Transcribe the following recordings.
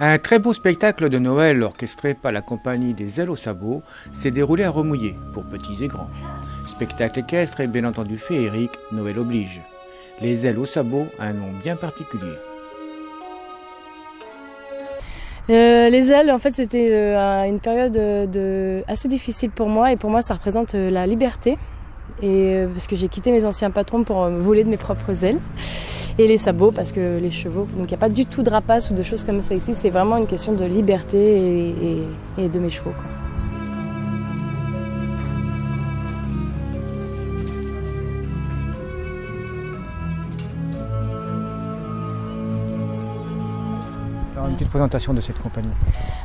Un très beau spectacle de Noël orchestré par la compagnie des Ailes aux Sabots s'est déroulé à Remouillé pour petits et grands. Spectacle équestre et bien entendu féerique, Noël oblige. Les Ailes aux Sabots a un nom bien particulier. Les ailes, en fait, c'était une période assez difficile pour moi, et pour moi, ça représente la liberté. Parce que j'ai quitté mes anciens patrons pour voler de mes propres ailes. Et les sabots, parce que les chevaux. Donc il n'y a pas du tout de rapace ou de choses comme ça ici. C'est vraiment une question de liberté et de mes chevaux, quoi. Alors, une petite présentation de cette compagnie.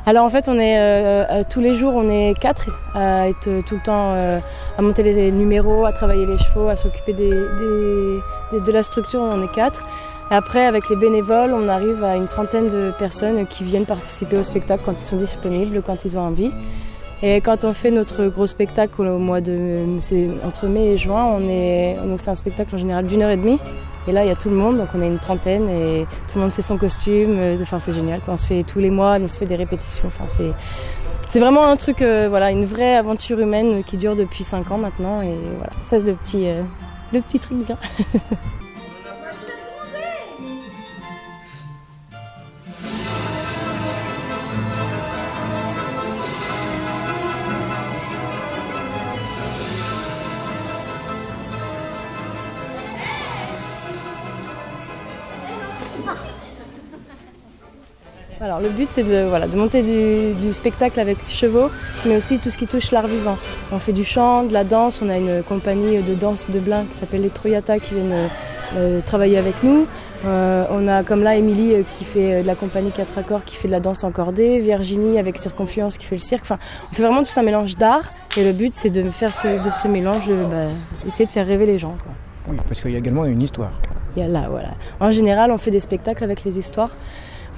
Alors en fait, on est tous les jours, on est 4 à être tout le temps à monter les numéros, à travailler les chevaux, à s'occuper de la structure. On est 4. Et après, avec les bénévoles, on arrive à une trentaine de personnes qui viennent participer au spectacle quand ils sont disponibles, quand ils ont envie. Et quand on fait notre gros spectacle au mois c'est entre mai et juin, donc c'est un spectacle en général d'1h30. Et là, il y a tout le monde, donc on est une trentaine et tout le monde fait son costume. Enfin, c'est génial. On se fait tous les mois, on se fait des répétitions. Enfin, c'est vraiment un truc, une vraie aventure humaine qui dure depuis 5 ans maintenant. Et voilà, ça c'est le petit truc bien. Alors le but c'est de monter du spectacle avec les chevaux, mais aussi tout ce qui touche l'art vivant. On fait du chant, de la danse, on a une compagnie de danse de Blain qui s'appelle les Troyata qui viennent travailler avec nous. On a comme là Émilie qui fait de la compagnie 4 accords qui fait de la danse en cordée, Virginie avec Circonfluence qui fait le cirque. Enfin, on fait vraiment tout un mélange d'art et le but c'est de faire de ce mélange, essayer de faire rêver les gens, quoi. Oui, parce qu'il y a également une histoire. Voilà. En général, on fait des spectacles avec les histoires.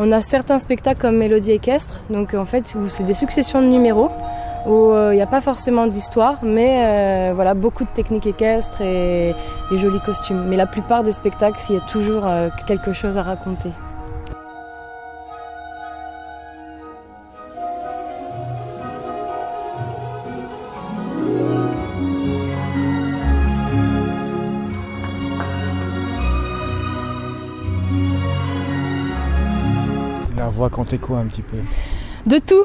On a certains spectacles comme Mélodie équestre, donc en fait où c'est des successions de numéros, où il n'y a pas forcément d'histoire, mais beaucoup de techniques équestres et des jolis costumes. Mais la plupart des spectacles, il y a toujours quelque chose à raconter. La voix comptait quoi un petit peu? De tout.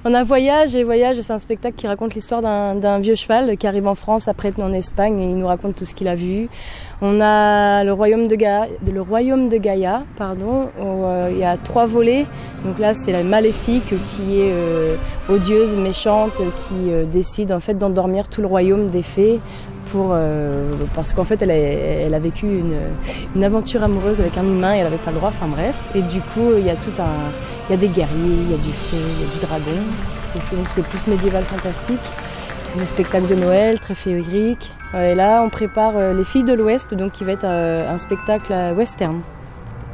On a Voyage, et Voyage, c'est un spectacle qui raconte l'histoire d'un vieux cheval qui arrive en France après être en Espagne et il nous raconte tout ce qu'il a vu. On a le Royaume de Gaïa, où il y a 3 volets. Donc là, c'est la maléfique qui est odieuse, méchante, qui décide en fait d'endormir tout le royaume des fées parce qu'en fait, elle a vécu une aventure amoureuse avec un humain et elle n'avait pas le droit. Enfin bref. Et du coup, il y a des guerriers, il y a du fée, il y a du dragon. Et donc c'est plus médiéval fantastique. Un spectacle de Noël, très féerique. Et là, on prépare Les Filles de l'Ouest, donc qui va être un spectacle western.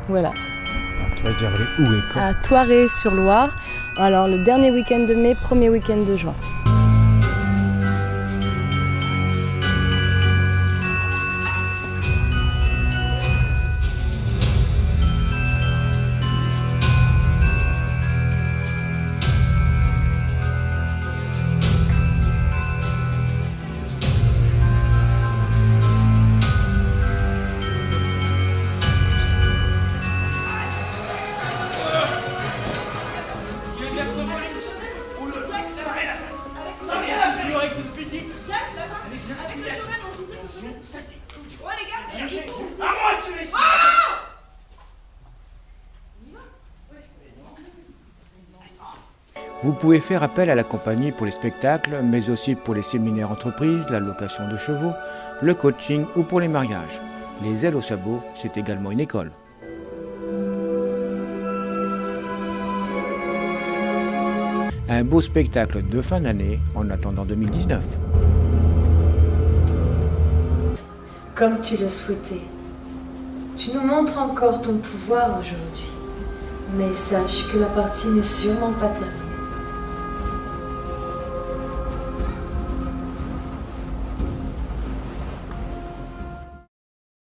Voilà. Tu vas se dire où et quand? À Thoiré-sur-Loire. Alors, le dernier week-end de mai, premier week-end de juin. Vous pouvez faire appel à la compagnie pour les spectacles, mais aussi pour les séminaires entreprises, la location de chevaux, le coaching ou pour les mariages. Les Ailes aux Sabots, c'est également une école. Un beau spectacle de fin d'année en attendant 2019. Comme tu le souhaitais, tu nous montres encore ton pouvoir aujourd'hui. Mais sache que la partie n'est sûrement pas terminée.